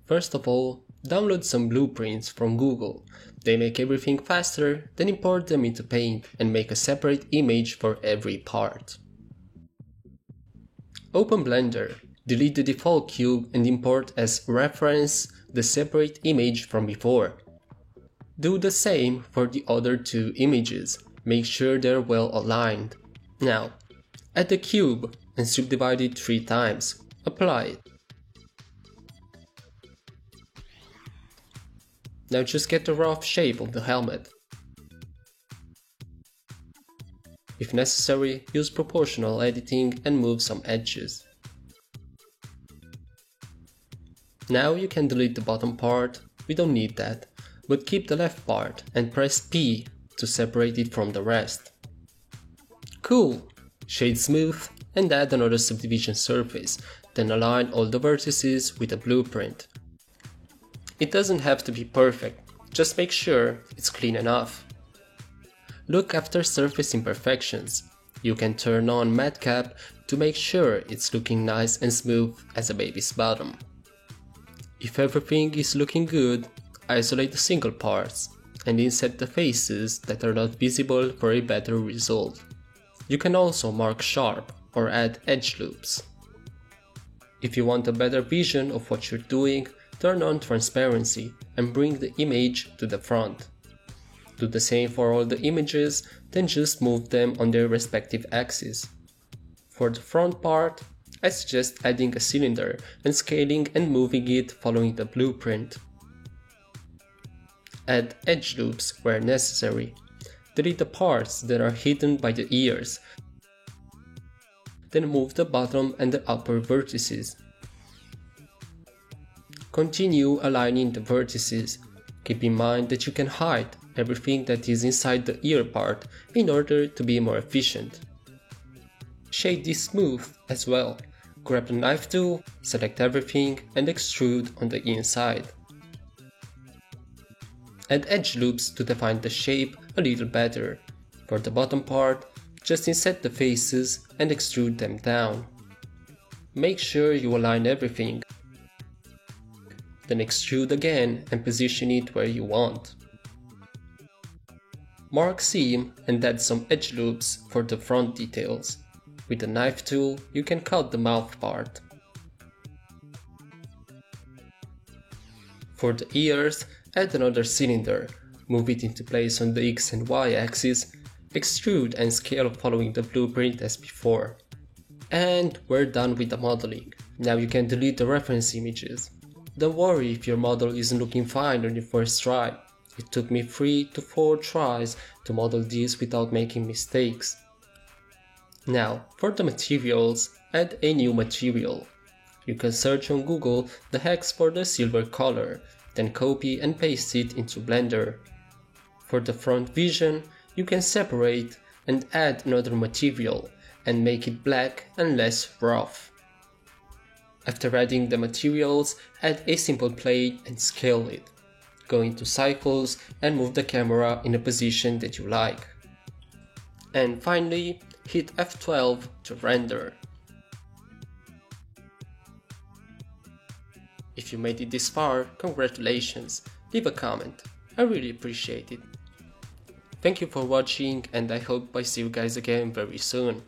First of all, download some blueprints from Google. They make everything faster, then import them into Paint and make a separate image for every part. Open Blender, delete the default cube and import as reference the separate image from before. Do the same for the other two images, make sure they're well aligned. Now, add the cube and subdivide it 3 times. Apply it. Now just get the rough shape of the helmet. If necessary, use proportional editing and move some edges. Now you can delete the bottom part, we don't need that, but keep the left part and press P to separate it from the rest. Cool! Shade smooth and add another subdivision surface, then align all the vertices with a blueprint. It doesn't have to be perfect, just make sure it's clean enough. Look after surface imperfections. You can turn on matte cap to make sure it's looking nice and smooth as a baby's bottom. If everything is looking good, isolate the single parts and inset the faces that are not visible for a better result. You can also mark sharp or add edge loops. If you want a better vision of what you're doing, turn on transparency and bring the image to the front. Do the same for all the images, then just move them on their respective axes. For the front part, I suggest adding a cylinder and scaling and moving it following the blueprint. Add edge loops where necessary. Delete the parts that are hidden by the ears. Then move the bottom and the upper vertices. Continue aligning the vertices. Keep in mind that you can hide everything that is inside the ear part in order to be more efficient. Shade this smooth as well. Grab the knife tool, select everything and extrude on the inside. Add edge loops to define the shape a little better. For the bottom part, just inset the faces and extrude them down. Make sure you align everything. Then extrude again and position it where you want. Mark seam and add some edge loops for the front details. With the knife tool, you can cut the mouth part. For the ears, add another cylinder, move it into place on the X and Y axis, extrude and scale following the blueprint as before. And we're done with the modeling. Now you can delete the reference images. Don't worry if your model isn't looking fine on your first try. It took me 3 to 4 tries to model this without making mistakes. Now, for the materials, add a new material. You can search on Google the hex for the silver color, then copy and paste it into Blender. For the front vision, you can separate and add another material and make it black and less rough. After adding the materials, add a simple plate and scale it. Go into cycles and move the camera in a position that you like. And finally, hit F12 to render. If you made it this far, congratulations, leave a comment, I really appreciate it. Thank you for watching and I hope I see you guys again very soon.